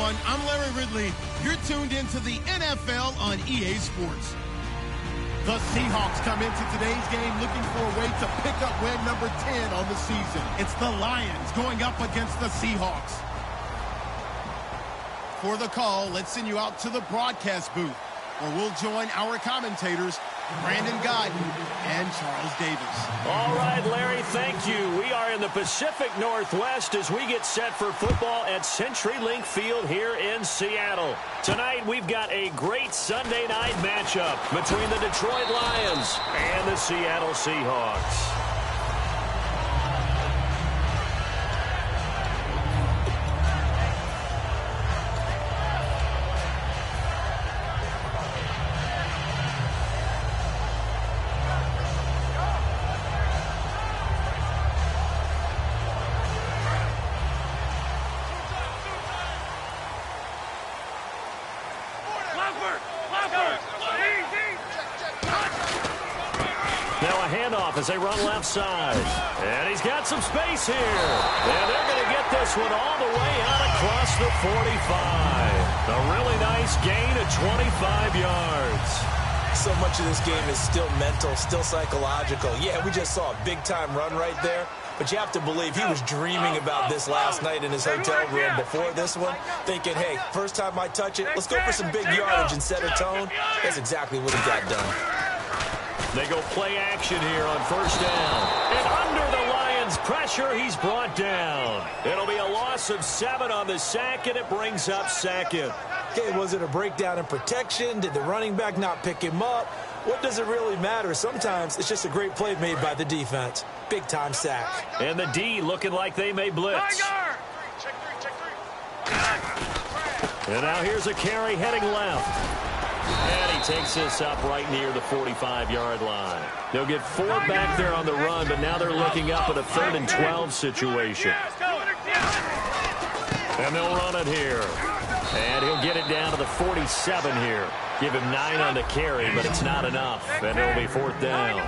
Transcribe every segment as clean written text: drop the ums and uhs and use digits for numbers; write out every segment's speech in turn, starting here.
everyone. I'm Larry Ridley. You're tuned into the NFL on EA Sports. The Seahawks come into today's game looking for a way to pick up win number 10 on the season. It's the Lions going up against the Seahawks. For the call, let's send you out to the broadcast booth, where we'll join our commentators, Brandon Godden and Charles Davis. All right, Larry, thank you. We are in the Pacific Northwest as we get set for football at CenturyLink Field here in Seattle. Tonight, we've got a great Sunday night matchup between the Detroit Lions and the Seattle Seahawks. Now a handoff as they run left side. And he's got some space here. And they're going to get this one all the way out across the 45. A really nice gain of 25 yards. So much of this game is still mental, still psychological. Yeah, we just saw a big-time run right there. But you have to believe he was dreaming about this last night in his hotel room before this one, thinking, hey, first time I touch it, let's go for some big yardage and set a tone. That's exactly what he got done. They go play action here on first down. And under the Lions' pressure, he's brought down. It'll be a loss of 7 on the sack, and it brings up second. Okay, was it a breakdown in protection? Did the running back not pick him up? What does it really matter? Sometimes it's just a great play made by the defense. Big-time sack. And the D looking like they may blitz. And now here's a carry heading left. And he takes this up right near the 45-yard line. They'll get 4 back there on the run, but now they're looking up at a 3rd and 12 situation. And they'll run it here. And he'll get it down to the 47 here. Give him 9 on the carry, but it's not enough. And it'll be 4th down.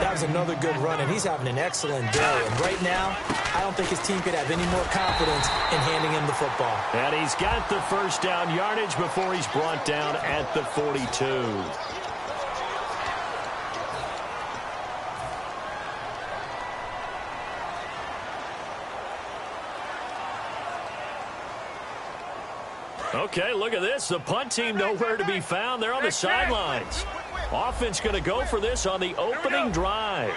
That was another good run, and he's having an excellent day. And right now, I don't think his team could have any more confidence in handing him the football. And he's got the first down yardage before he's brought down at the 42. Okay, look at this. The punt team nowhere to be found. They're on the sidelines. Offense going to go for this on the opening drive.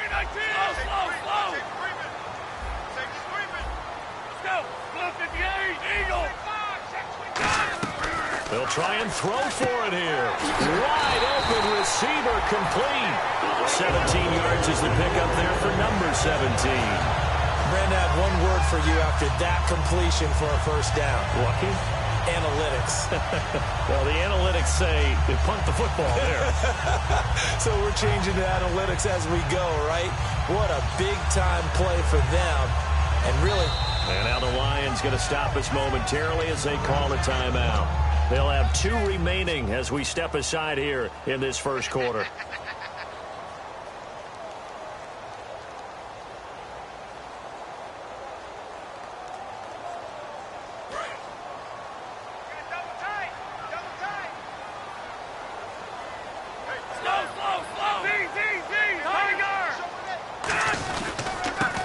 They'll try and throw for it here. Wide open receiver complete. 17 yards is the pickup there for number 17. Brandon, I have one word for you after that completion for a first down. Lucky? Analytics. Well, the analytics say they punt the football there. So we're changing to analytics as we go, right? What a big-time play for them. And really... And now the Lions going to stop us momentarily as they call a timeout. They'll have 2 remaining as we step aside here in this first quarter.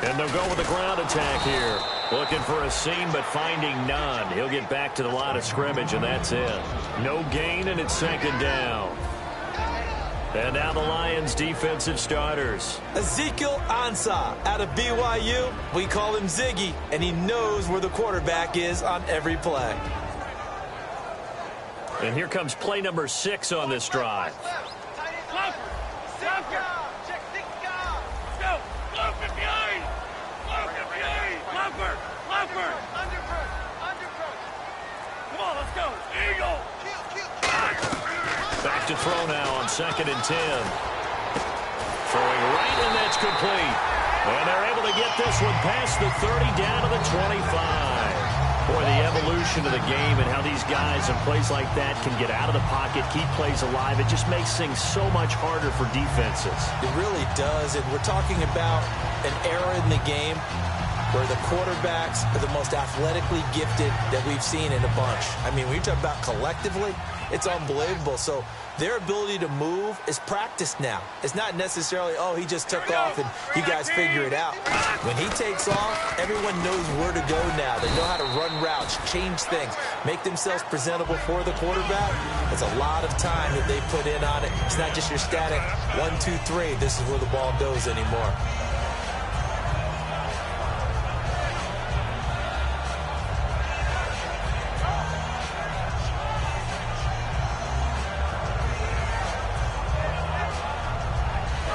And they'll go with the ground attack here. Looking for a seam, but finding none. He'll get back to the line of scrimmage, and that's it. No gain, and it's 2nd down. And now the Lions' defensive starters. Ezekiel Ansah out of BYU. We call him Ziggy, and he knows where the quarterback is on every play. And here comes play number 6 on this drive. Back to throw now on 2nd and 10. Throwing right, and that's complete. And they're able to get this one past the 30 down to the 25. Boy, the evolution of the game and how these guys in plays like that can get out of the pocket, keep plays alive, it just makes things so much harder for defenses. It really does, and we're talking about an era in the game where the quarterbacks are the most athletically gifted that we've seen in a bunch. I mean, when you talk about collectively, it's unbelievable. So their ability to move is practiced now. It's not necessarily, oh, he just took off and you guys figure it out. When he takes off, everyone knows where to go now. They know how to run routes, change things, make themselves presentable for the quarterback. It's a lot of time that they put in on it. It's not just your static 1, 2, 3. This is where the ball goes anymore.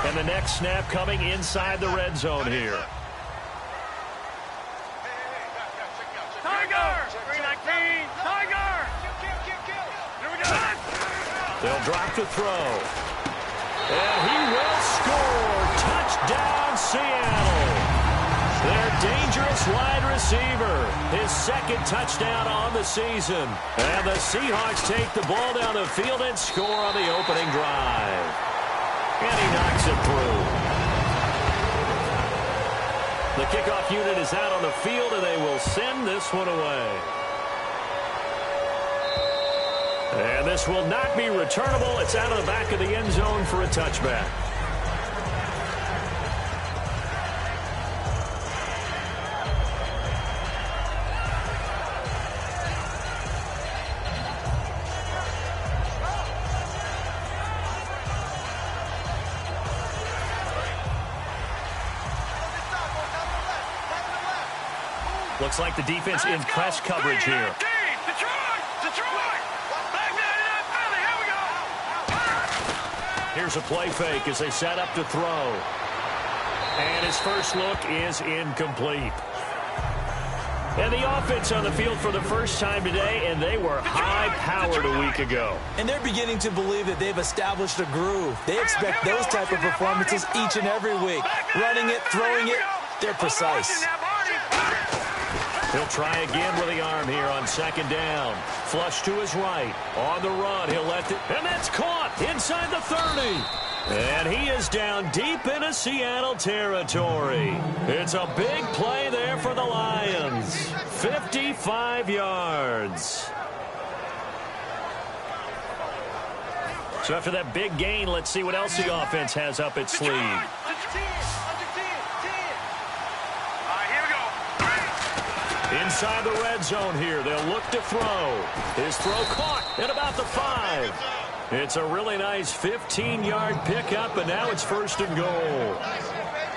And the next snap coming inside the red zone here. Tiger! 319! Tiger! Here we go! They'll drop to throw. And he will score. Touchdown, Seattle. Their dangerous wide receiver. His second touchdown on the season. And the Seahawks take the ball down the field and score on the opening drive. And he knocks it through. The kickoff unit is out on the field, and they will send this one away. And this will not be returnable. It's out of the back of the end zone for a touchback. Looks like the defense in press coverage here. Here's a play fake as they set up to throw. And his first look is incomplete. And the offense on the field for the first time today, and they were high-powered a week ago. And they're beginning to believe that they've established a groove. They expect those type of performances each and every week. Running it, throwing it, they're precise. He'll try again with the arm here on second down. Flush to his right. On the run, he'll let it, and that's caught inside the 30. And he is down deep into Seattle territory. It's a big play there for the Lions. 55 yards. So after that big gain, let's see what else the offense has up its sleeve. Inside the red zone here. They'll look to throw. His throw caught at about the 5. It's a really nice 15-yard pickup, and now it's first and goal.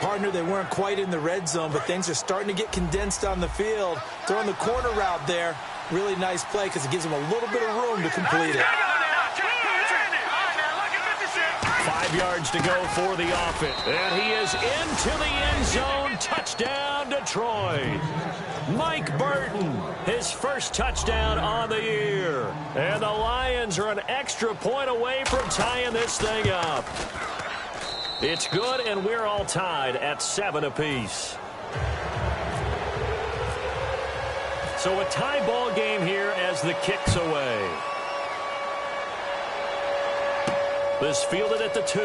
Partner, they weren't quite in the red zone, but things are starting to get condensed on the field. Throwing the corner route there. Really nice play because it gives them a little bit of room to complete it. 5 yards to go for the offense. And he is into the end zone. Touchdown, Detroit. Mike Burton, his first touchdown on the year. And the Lions are an extra point away from tying this thing up. It's good, and we're all tied at 7 apiece. So a tie ball game here as the kick's away. This fielded at the 2.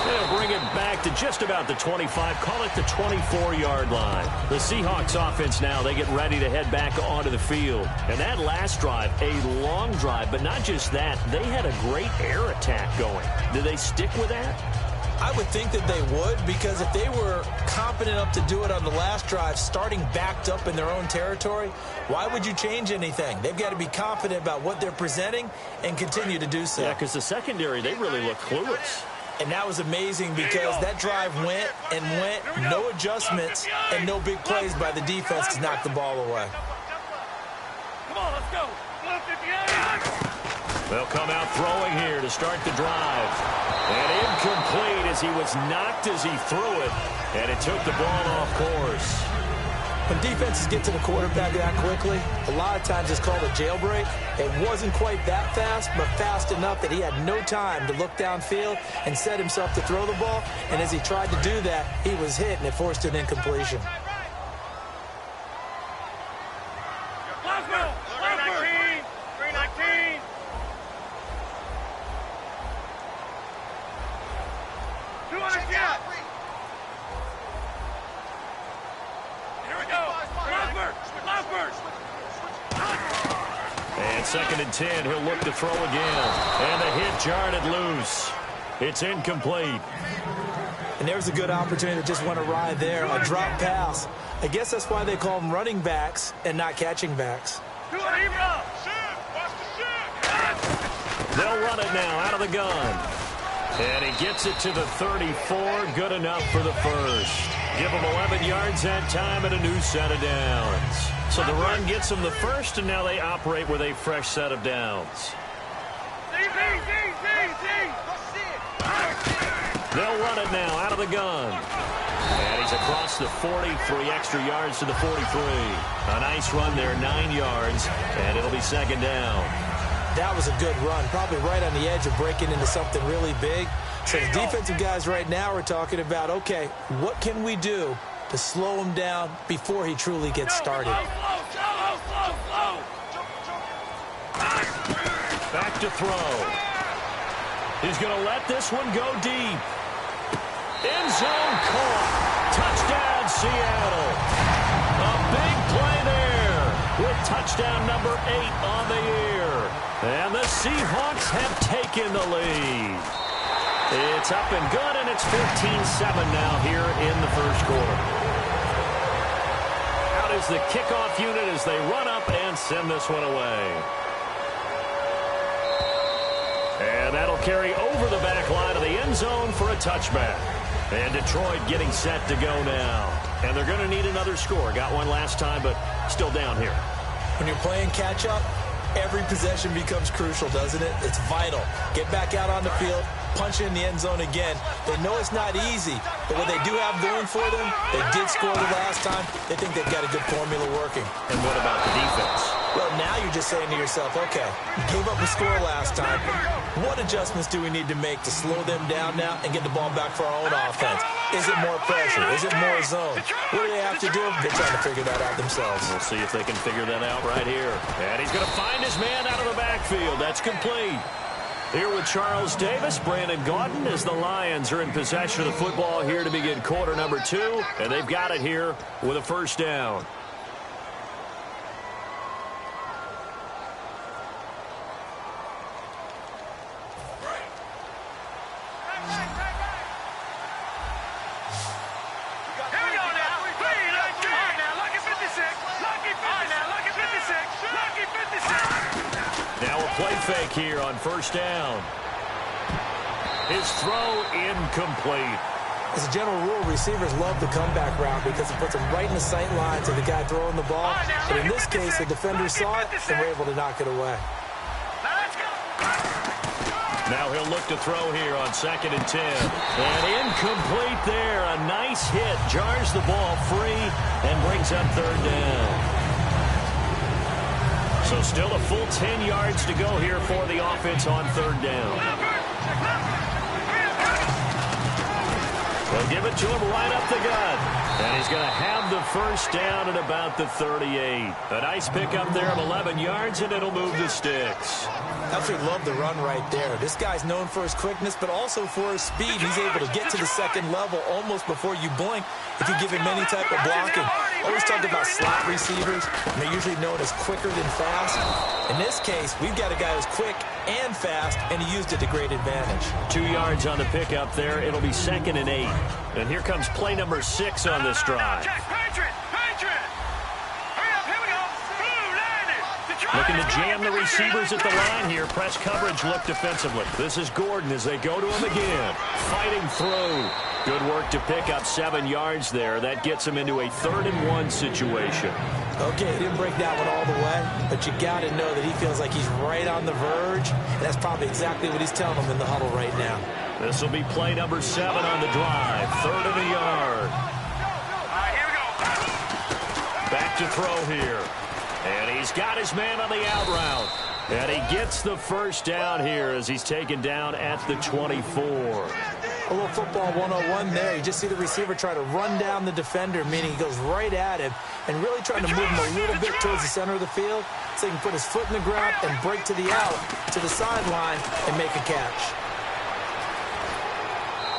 They'll bring it back to just about the 25. Call it the 24-yard line. The Seahawks offense now, they get ready to head back onto the field. And that last drive, a long drive, but not just that. They had a great air attack going. Did they stick with that? I would think that they would, because if they were competent enough to do it on the last drive, starting backed up in their own territory, why would you change anything? They've got to be confident about what they're presenting and continue to do so. Yeah, because the secondary, they really look clueless. And that was amazing because that drive went and went, no adjustments, and no big plays by the defense to knock the ball away. Come on, let's go. They'll come out throwing here to start the drive. And incomplete as he was knocked as he threw it. And it took the ball off course. When defenses get to the quarterback that quickly, a lot of times it's called a jailbreak. It wasn't quite that fast, but fast enough that he had no time to look downfield and set himself to throw the ball. And as he tried to do that, he was hit, and it forced an incompletion. 2nd and 10. He'll look to throw again. And the hit jarred it loose. It's incomplete. And there's a good opportunity that just went awry there. A drop pass. I guess that's why they call them running backs and not catching backs. They'll run it now out of the gun. And he gets it to the 34. Good enough for the first. Give him 11 yards that time and a new set of downs. So the run gets them the first, and now they operate with a fresh set of downs. They'll run it now out of the gun. And he's across the 40, 3 extra yards to the 43. A nice run there, 9 yards, and it'll be 2nd down. That was a good run, probably right on the edge of breaking into something really big. So the defensive guys right now are talking about, okay, what can we do to slow him down before he truly gets started? Back to throw. He's going to let this one go deep. End zone caught. Touchdown, Seattle. A big play there with touchdown number 8 on the year. And the Seahawks have taken the lead. It's up and good, and it's 15-7 now here in the first quarter. Out is the kickoff unit as they run up and send this one away. And that'll carry over the back line of the end zone for a touchback. And Detroit getting set to go now. And they're going to need another score. Got one last time, but still down here. When you're playing catch-up, every possession becomes crucial, doesn't it? It's vital. Get back out on the field, punch in the end zone again. They know it's not easy, but what they do have going for them, they did score the last time. They think they've got a good formula working. And what about the defense? Well, now you're just saying to yourself, okay, you gave up a score last time. What adjustments do we need to make to slow them down now and get the ball back for our own offense? Is it more pressure? Is it more zone? What do they have to do? They're trying to figure that out themselves. We'll see if they can figure that out right here. And he's going to find his man out of the backfield. That's complete. Here with Charles Davis, Brandon Gaudin, as the Lions are in possession of the football here to begin quarter number 2. And they've got it here with a first down. Fake here on first down. His throw incomplete. As a general rule, receivers love the comeback route because it puts them right in the sight lines of the guy throwing the ball. But in this case, the defender saw it and were able to knock it away. Now he'll look to throw here on 2nd and 10. And incomplete there. A nice hit. Jars the ball free and brings up 3rd down. So still a full 10 yards to go here for the offense on 3rd down. They'll give it to him right up the gut. And he's going to have the first down at about the 38. A nice pickup there of 11 yards, and it'll move the sticks. Absolutely love the run right there. This guy's known for his quickness, but also for his speed. He's able to get to the 2nd level almost before you blink if you give him any type of blocking. Always talk about slot receivers, and they're usually known as quicker than fast. In this case, we've got a guy who's quick and fast, and he used it to great advantage. 2 yards on the pickup there. It'll be 2nd and 8. And here comes play number 6 on this drive. Looking to jam the receivers at the line here. Press coverage look defensively. This is Gordon as they go to him again. Fighting through. Good work to pick up 7 yards there. That gets him into a 3rd and 1 situation. Okay, he didn't break that one all the way, but you got to know that he feels like he's right on the verge, and that's probably exactly what he's telling them in the huddle right now. This will be play number 7 on the drive. 3rd and a yard. Here we go. Back to throw here. And he's got his man on the out route. And he gets the first down here as he's taken down at the 24. A little football 101 there. You just see the receiver try to run down the defender, meaning he goes right at him and really trying to move him a little bit towards the center of the field so he can put his foot in the ground and break to the out, to the sideline, and make a catch.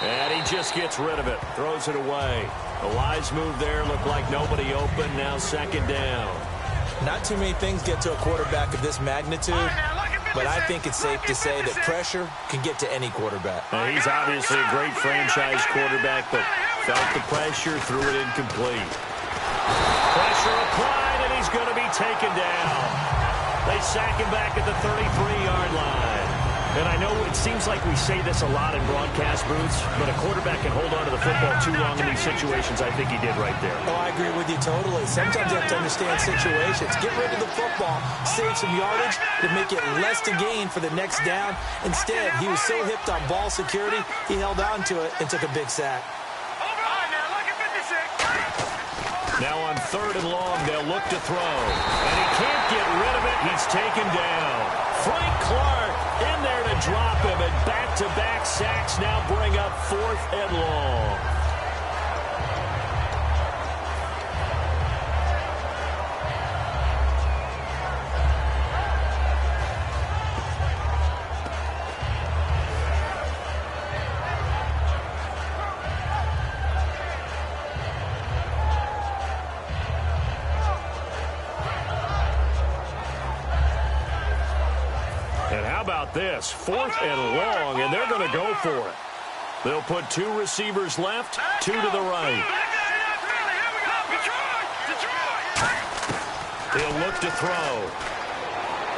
And he just gets rid of it, throws it away. A wise move there, looked like nobody open, now 2nd down. Not too many things get to a quarterback of this magnitude, but I think it's safe to say that pressure can get to any quarterback. He's obviously a great franchise quarterback, but felt the pressure, threw it incomplete. Pressure applied, and he's going to be taken down. They sack him back at the 33-yard line. And I know it seems like we say this a lot in broadcast booths, but a quarterback can hold on to the football too long in these situations. I think he did right there. Oh, I agree with you totally. Sometimes you have to understand situations. Get rid of the football, save some yardage to make it less to gain for the next down. Instead, he was so hipped on ball security, he held on to it and took a big sack. Now on 3rd and long, they'll look to throw. And he can't get rid of it. He's taken down. Frank Clark in there to drop him, and back-to-back sacks now bring up 4th and long. And how about this? 4th and long, and they're going to go for it. They'll put 2 receivers left, 2 to the right. He'll look to throw.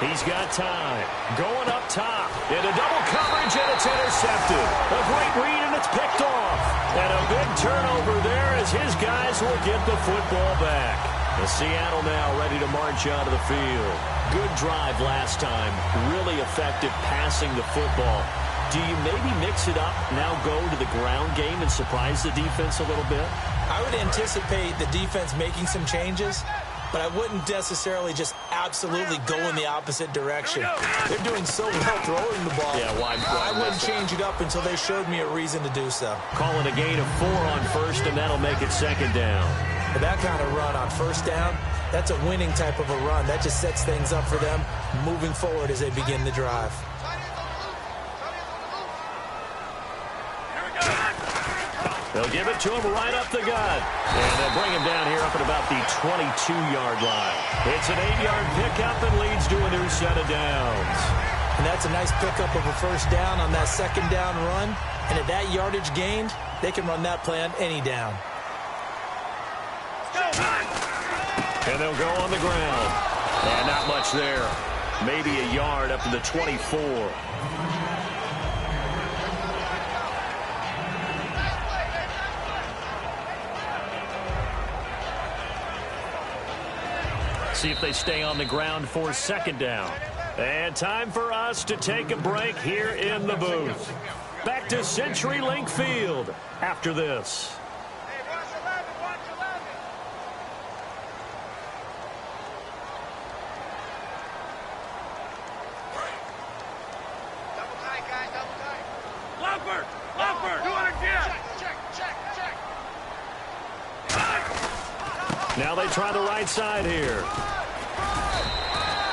He's got time. Going up top. Into double coverage, and it's intercepted. A great read, and it's picked off. And a big turnover there as his guys will get the football back. And Seattle now ready to march onto the field. Good drive last time. Really effective passing the football. Do you maybe mix it up, now go to the ground game and surprise the defense a little bit? I would anticipate the defense making some changes, but I wouldn't necessarily just absolutely go in the opposite direction. They're doing so well throwing the ball. Yeah, why I wouldn't change it up until they showed me a reason to do so. Call it a gain of 4 on 1st, and that'll make it 2nd down. But that kind of run on 1st down, that's a winning type of a run. That just sets things up for them moving forward as they begin the drive. They'll give it to him right up the gut. And they'll bring him down here up at about the 22-yard line. It's an 8-yard pickup and leads to a new set of downs. And that's a nice pickup of a 1st down on that 2nd down run. And at that yardage gained, they can run that play on any down. And they'll go on the ground. And not much there. Maybe a yard up to the 24. See if they stay on the ground for 2nd down. And time for us to take a break here in the booth. Back to CenturyLink Field after this. Now they try the right side here.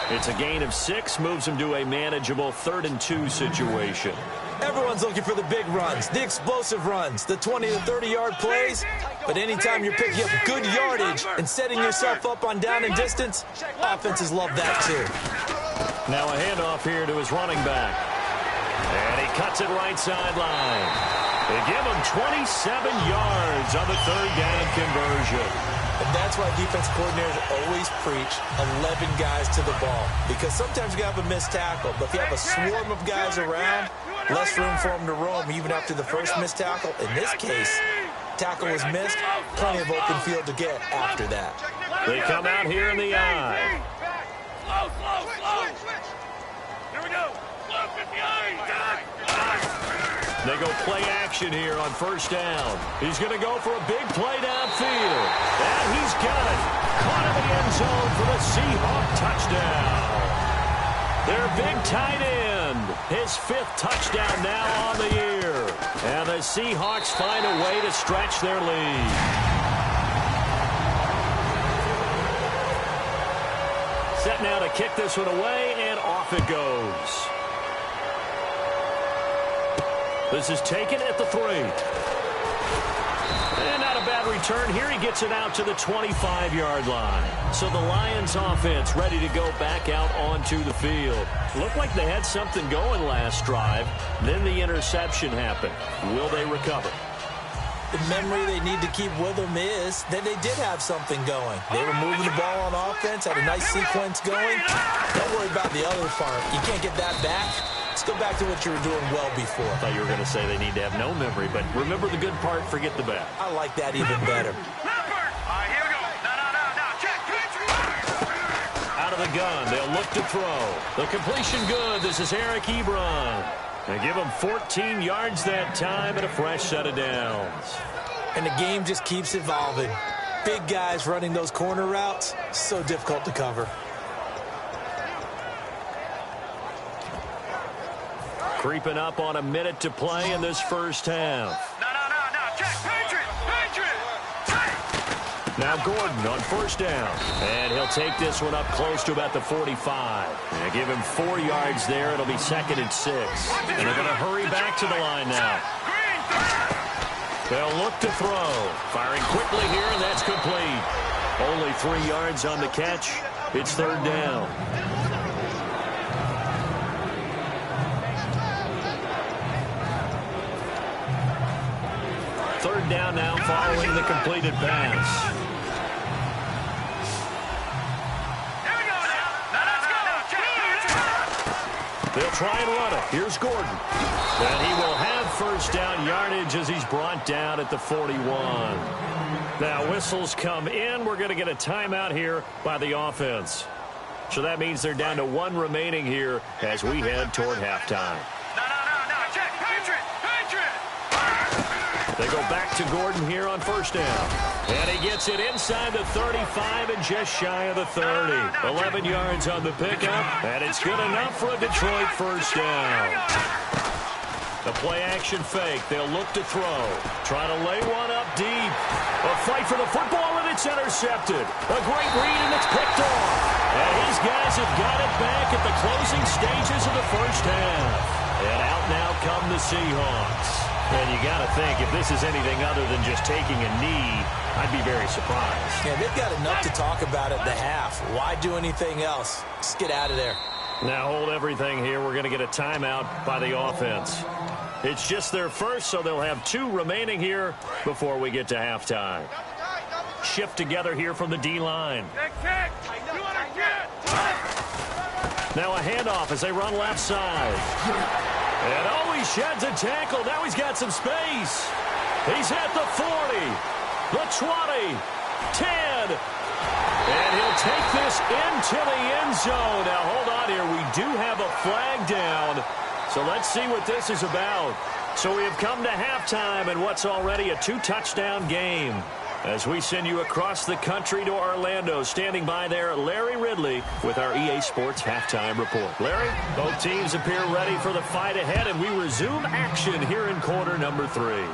It's a gain of 6, moves them to a manageable 3rd and 2 situation. Everyone's looking for the big runs, the explosive runs, the 20 to 30-yard plays. But anytime you're picking up good yardage and setting yourself up on down and distance, offenses love that too. Now a handoff here to his running back. And he cuts it right sideline. They give him 27 yards on the 3rd down conversion. And that's why defense coordinators always preach 11 guys to the ball. Because sometimes you have a missed tackle, but if you have a swarm of guys around, less room for them to roam even after the first missed tackle. In this case, tackle was missed, plenty of open field to get after that. They come out here in the eye. Slow. Here we go. They go play action here on 1st down. He's going to go for a big play downfield. And he's got it. Caught in the end zone for the Seahawk touchdown. Their big tight end. His 5th touchdown now on the year. And the Seahawks find a way to stretch their lead. Set now to kick this one away, and off it goes. This is taken at the 3. And not a bad return here. He gets it out to the 25-yard line. So the Lions offense ready to go back out onto the field. Looked like they had something going last drive. Then the interception happened. Will they recover? The memory they need to keep with them is that they did have something going. They were moving the ball on offense, had a nice sequence going. Don't worry about the other part. You can't get that back. Let's go back to what you were doing well before. I thought you were going to say they need to have no memory, but remember the good part, forget the bad. I like that even better. Here we go. No. Check. Out of the gun, they'll look to throw. The completion good. This is Eric Ebron. They give him 14 yards that time and a fresh set of downs. And the game just keeps evolving. Big guys running those corner routes, so difficult to cover. Creeping up on a minute to play in this first half. No. Check. Patriot. Now Gordon on first down. And he'll take this one up close to about the 45. And give him 4 yards there. It'll be 2nd and 6. And they're going to hurry back to the line now. They'll look to throw. Firing quickly here, and that's complete. Only 3 yards on the catch. It's 3rd down. Third down now following the completed pass. They'll try and run it. Here's Gordon. And he will have first down yardage as he's brought down at the 41. Now whistles come in. We're going to get a timeout here by the offense. So that means they're down to 1 remaining here as we head toward halftime. No. Check. Patriot. They go back to Gordon here on first down. And he gets it inside the 35 and just shy of the 30. 11 yards on the pickup, and it's good enough for a Detroit first down. The play-action fake. They'll look to throw. Try to lay one up deep. A fight for the football, and it's intercepted. A great read, and it's picked off. And these guys have got it back at the closing stages of the first half. And out now come the Seahawks. And you got to think, if this is anything other than just taking a knee, I'd be very surprised. Yeah, they've got enough to talk about at the half. Why do anything else? Just get out of there. Now hold everything here. We're going to get a timeout by the offense. It's just their first, so they'll have 2 remaining here before we get to halftime. Shift together here from the D-line. Now a handoff as they run left side. And oh, he sheds a tackle. Now he's got some space. He's at the 40, the 20, 10. And he'll take this into the end zone. Now, hold on here. We do have a flag down. So let's see what this is about. So we have come to halftime in what's already a 2-touchdown game. As we send you across the country to Orlando, standing by there, Larry Ridley with our EA Sports Halftime Report. Larry, both teams appear ready for the fight ahead, and we resume action here in quarter number 3.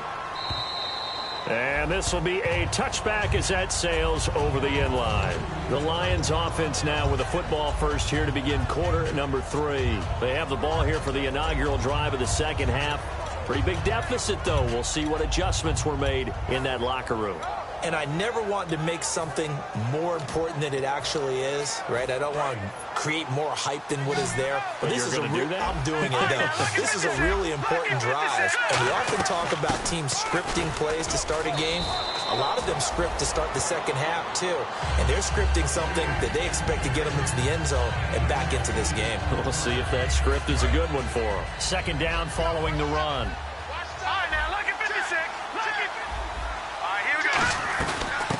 And this will be a touchback as that sails over the end line. The Lions offense now with a football first here to begin quarter number 3. They have the ball here for the inaugural drive of the second half. Pretty big deficit, though. We'll see what adjustments were made in that locker room. And I never want to make something more important than it actually is, right? I don't want to create more hype than what is there. But this you're is going to do that? I'm doing it, though. This is a really important drive. And we often talk about teams scripting plays to start a game. A lot of them script to start the second half, too. And they're scripting something that they expect to get them into the end zone and back into this game. We'll see if that script is a good one for them. Second down following the run.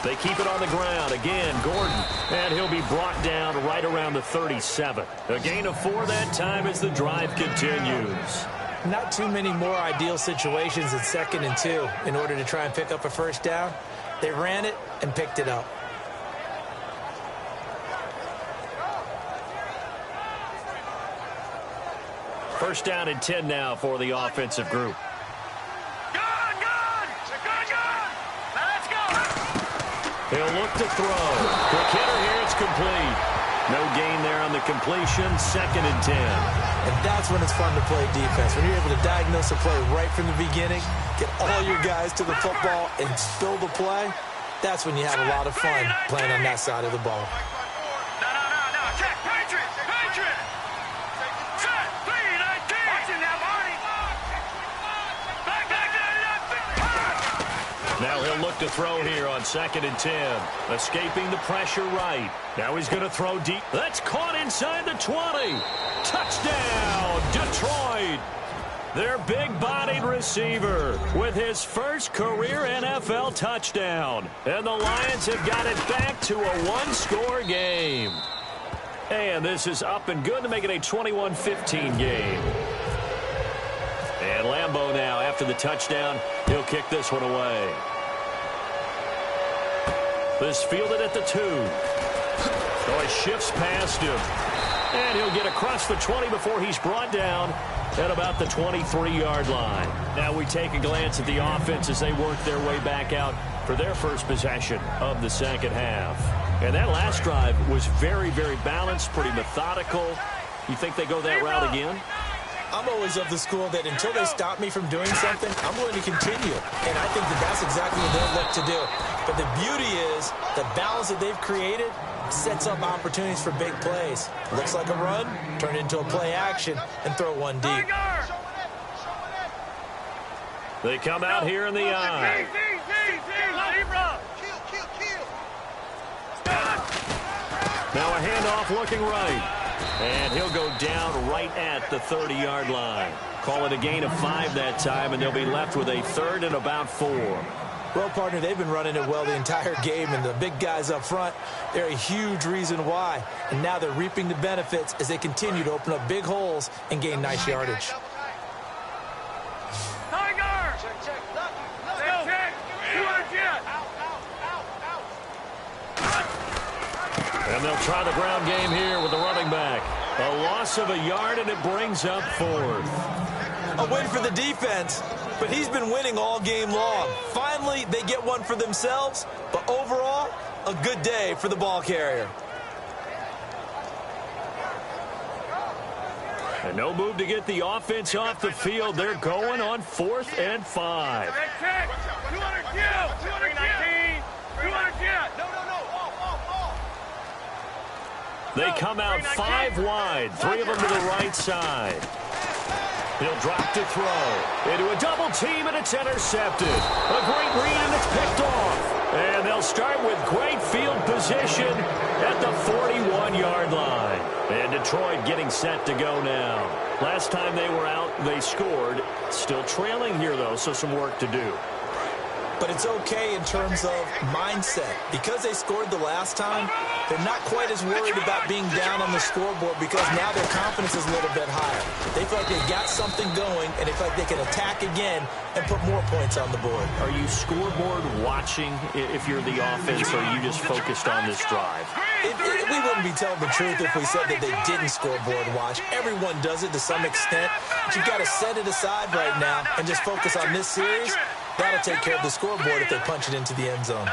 They keep it on the ground. Again, Gordon. And he'll be brought down right around the 37. A gain of 4 that time as the drive continues. Not too many more ideal situations in 2nd and 2 in order to try and pick up a first down. They ran it and picked it up. First down and 10 now for the offensive group. He'll look to throw. Quick hitter here. It's complete. No gain there on the completion. 2nd and 10. And that's when it's fun to play defense. When you're able to diagnose a play right from the beginning, get all your guys to the football, and spill the play, that's when you have a lot of fun playing on that side of the ball. Now he'll look to throw here on 2nd and 10. Escaping the pressure right. Now he's going to throw deep. That's caught inside the 20. Touchdown, Detroit. Their big-bodied receiver with his first career NFL touchdown. And the Lions have got it back to a one-score game. And this is up and good to make it a 21-15 game. And Lambeau now, after the touchdown, he'll kick this one away. This fielded at the 2. So he shifts past him. And he'll get across the 20 before he's brought down at about the 23-yard line. Now we take a glance at the offense as they work their way back out for their first possession of the second half. And that last drive was very, very balanced, pretty methodical. You think they go that route again? I'm always of the school that until they stop me from doing something, I'm going to continue. And I think that that's exactly what they'll look to do. But the beauty is the balance that they've created sets up opportunities for big plays. Looks like a run, turn it into a play action, and throw one deep. They come out here in the eye. Now a handoff looking right. And he'll go down right at the 30-yard line. Call it a gain of 5 that time, and they'll be left with a 3rd and about 4. Well, partner, they've been running it well the entire game, and the big guys up front, they're a huge reason why. And now they're reaping the benefits as they continue to open up big holes and gain nice yardage. Tiger! Check. And they'll try the ground game here with the running back. A loss of a yard, and it brings up 4th. A win for the defense, but he's been winning all game long. Finally, they get one for themselves, but overall, a good day for the ball carrier. And no move to get the offense off the field. They're going on 4th and 5. Check. 219. They come out 5 wide, 3 of them to the right side. He'll drop to throw. Into a double team, and it's intercepted. A great read, and it's picked off. And they'll start with great field position at the 41-yard line. And Detroit getting set to go now. Last time they were out, they scored. Still trailing here, though, so some work to do. But it's okay in terms of mindset. Because they scored the last time, they're not quite as worried about being down on the scoreboard because now their confidence is a little bit higher. They feel like they've got something going, and they feel like they can attack again and put more points on the board. Are you scoreboard watching if you're the offense, or are you just focused on this drive? We wouldn't be telling the truth if we said that they didn't scoreboard watch. Everyone does it to some extent. But you've got to set it aside right now and just focus on this series. That'll take care of the scoreboard if they punch it into the end zone.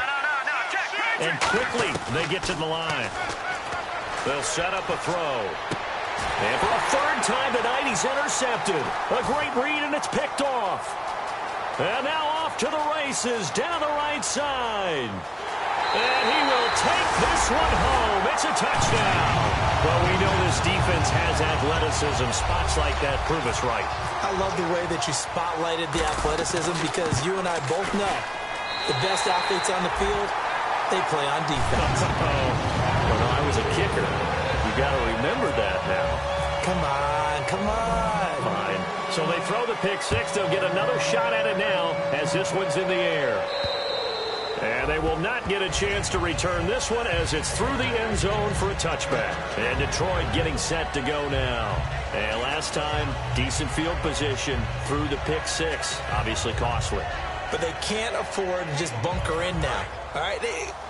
And quickly, they get to the line. They'll set up a throw. And for a 3rd time tonight, he's intercepted. A great read, and it's picked off. And now off to the races down the right side. And he will take this one home. It's a touchdown. Well, we know this defense has athleticism. Spots like that prove us right. I love the way that you spotlighted the athleticism because you and I both know the best athletes on the field, they play on defense. When I was a kicker, you got to remember that now. Come on. Fine. So they throw the pick 6. They'll get another shot at it now as this one's in the air. And they will not get a chance to return this one as it's through the end zone for a touchback. And Detroit getting set to go now. And last time, decent field position through the pick 6. Obviously costly. but they can't afford to just bunker in now. All right,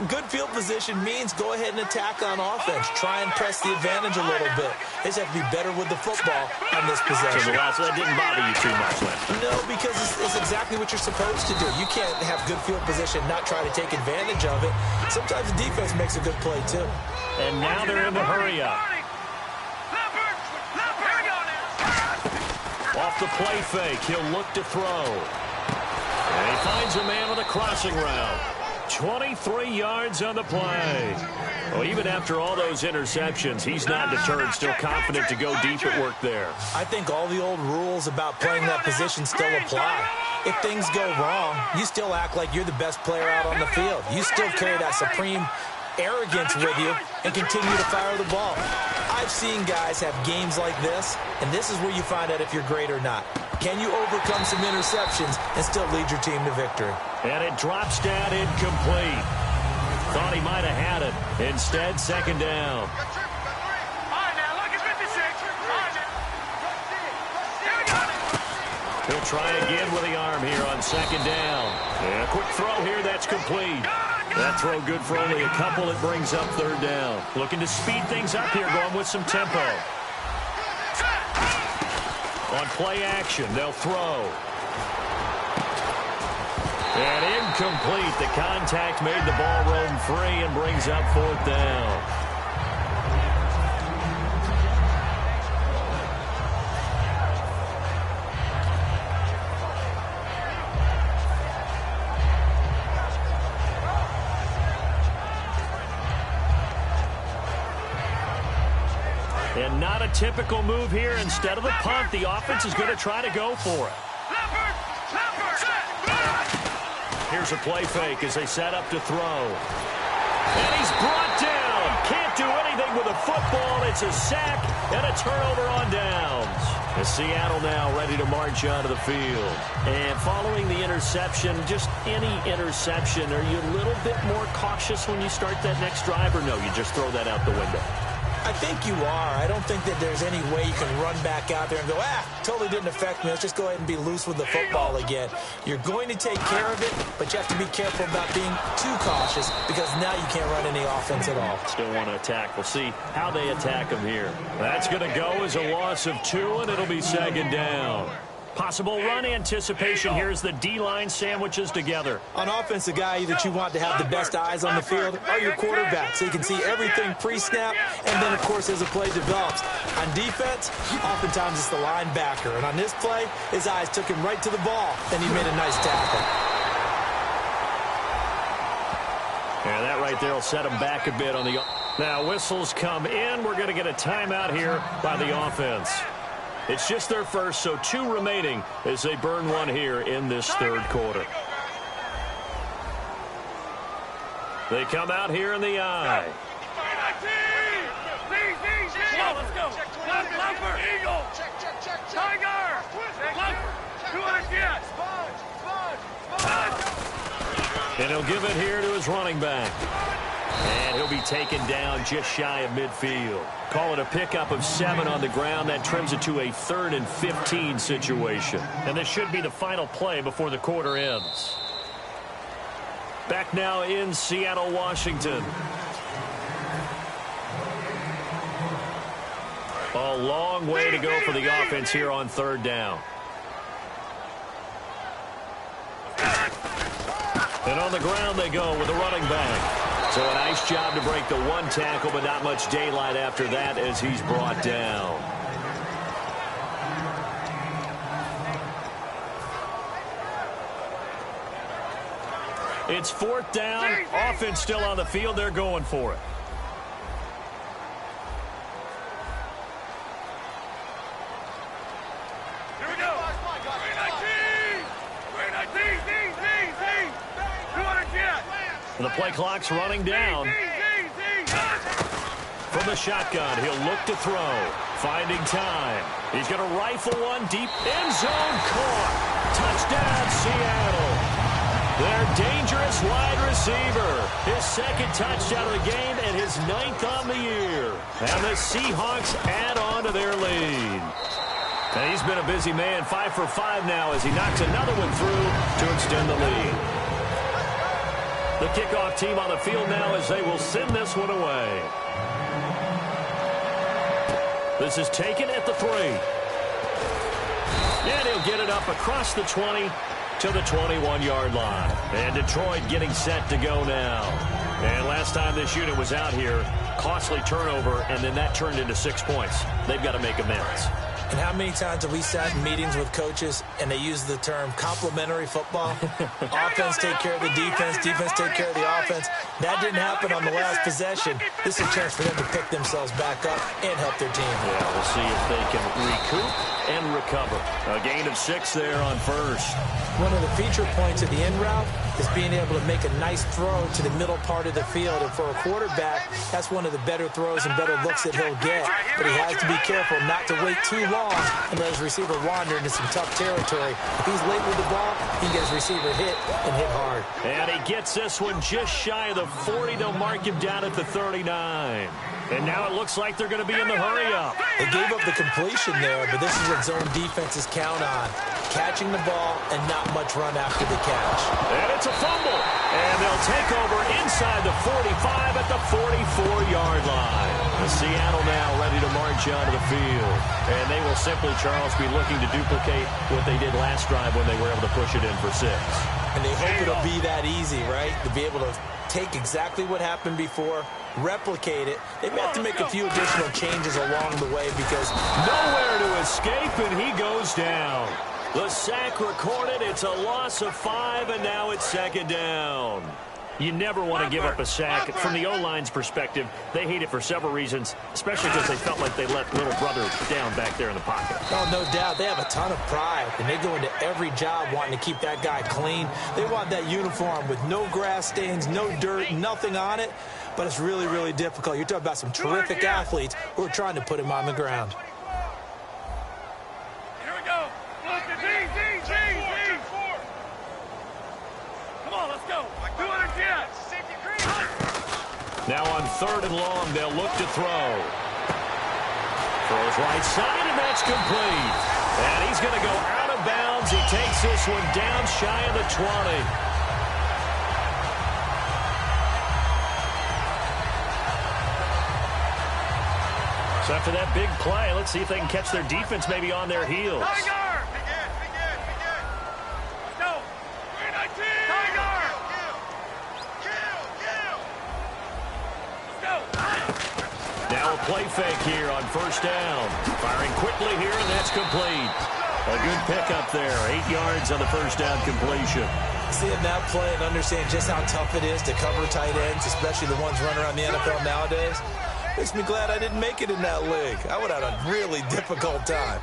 good field position means go ahead and attack on offense. Try and press the advantage a little bit. They just have to be better with the football on this possession. So that didn't bother you too much, Lynn? No, because it's exactly what you're supposed to do. You can't have good field position, not try to take advantage of it. Sometimes the defense makes a good play, too. And now they're in the hurry up. Off the play fake, he'll look to throw. And he finds a man with a crossing route. 23 yards on the play. Well, even after all those interceptions, he's not deterred, still confident to go deep at work there. I think all the old rules about playing that position still apply. If things go wrong, you still act like you're the best player out on the field. You still carry that supreme arrogance with you and continue to fire the ball. I've seen guys have games like this, and this is where you find out if you're great or not. Can you overcome some interceptions and still lead your team to victory? And it drops down incomplete. Thought he might have had it. Instead, second down. He'll try again with the arm here on second down. And a quick throw here, that's complete. That throw good for only a couple. It brings up third down. Looking to speed things up here, going with some tempo. On play action, they'll throw. And incomplete. The contact made the ball roam free and brings up fourth down. And not a typical move here. Instead of the punt, the offense is going to try to go for it. Here's a play fake as they set up to throw. And he's brought down. Can't do anything with a football. It's a sack and a turnover on downs. And Seattle now ready to march onto the field. And following the interception, just any interception, are you a little bit more cautious when you start that next drive, or no, you just throw that out the window? I think you are. I don't think that there's any way you can run back out there and go, totally didn't affect me. Let's just go ahead and be loose with the football again. You're going to take care of it, but you have to be careful about being too cautious because now you can't run any offense at all. Still want to attack. We'll see how they attack him here. That's going to go as a loss of 2, and it'll be second down. Possible run anticipation here as the D-line sandwiches together. On offense, the guy that you want to have the best eyes on the field are your quarterbacks, so you can see everything pre-snap, and then, of course, as the play develops. On defense, oftentimes it's the linebacker, and on this play, his eyes took him right to the ball, and he made a nice tackle. And that right there will set him back a bit on the... Now, whistles come in. We're going to get a timeout here by the offense. It's just their first, so 2 remaining as they burn one here in this third quarter. They come out here in the eye. Let's go. Lumber. Eagle. Tiger. And he'll give it here to his running back. And he'll be taken down just shy of midfield. Call it a pickup of 7 on the ground. That trims it to a 3rd and 15 situation. And this should be the final play before the quarter ends. Back now in Seattle, Washington. A long way to go for the offense here on third down. And on the ground they go with the running back. So a nice job to break the 1 tackle, but not much daylight after that as he's brought down. It's 4th down. Offense still on the field. They're going for it. Here we go. And the play clock's running down. From the shotgun, he'll look to throw. Finding time. He's going to rifle one deep. End zone caught. Touchdown, Seattle. Their dangerous wide receiver. His 2nd touchdown of the game and his 9th on the year. And the Seahawks add on to their lead. And he's been a busy man, 5 for 5 now as he knocks another one through to extend the lead. The kickoff team on the field now as they will send this one away. This is taken at the 3. And he'll get it up across the 20 to the 21-yard line. And Detroit getting set to go now. And last time this unit was out here, costly turnover, and then that turned into 6 points. They've got to make amends. And how many times have we sat in meetings with coaches and they use the term complementary football? Offense take care of the defense, defense take care of the offense. That didn't happen on the last possession. This is a chance for them to pick themselves back up and help their team. Yeah, we'll see if they can recoup and recover. A gain of 6 there on first. One of the feature points of the end route is being able to make a nice throw to the middle part of the field. And for a quarterback, that's one of the better throws and better looks that he'll get. But he has to be careful not to wait too long and let his receiver wander into some tough territory. If he's late with the ball, he can get his receiver hit and hit hard. And he gets this one just shy of the 40. They'll mark him down at the 39. And now it looks like they're going to be in the hurry-up. They gave up the completion there, but this is what zone defenses count on. Catching the ball and not much run after the catch. And it's a fumble. And they'll take over inside the 45 at the 44-yard line. Seattle now ready to march onto the field. And they will simply, Charles, be looking to duplicate what they did last drive when they were able to push it in for 6. And they hope it'll be that easy, right? To be able to take exactly what happened before, replicate it. They may have to make a few additional changes along the way because nowhere to escape, and he goes down. The sack recorded. It's a loss of 5, and now it's 2nd down. You never want to give up a sack. From the O-line's perspective, they hate it for several reasons, especially because they felt like they let little brother down back there in the pocket. Oh, no doubt. They have a ton of pride, and they go into every job wanting to keep that guy clean. They want that uniform with no grass stains, no dirt, nothing on it, but it's really, really difficult. You're talking about some terrific athletes who are trying to put him on the ground. Here we go. Look at D. Come on, let's go. 200 yards. Now on 3rd and long, they'll look to throw. Throws right side, and that's complete. And he's going to go out of bounds. He takes this one down shy of the 20. So after that big play, let's see if they can catch their defense maybe on their heels. Tiger! Let's go. 319! Tiger! Let's go. Now a play fake here on 1st down. Firing quickly here, and that's complete. A good pickup there. 8 yards on the 1st down completion. Seeing that play and understand just how tough it is to cover tight ends, especially the ones running around the NFL nowadays, makes me glad I didn't make it in that league. I would have had a really difficult time.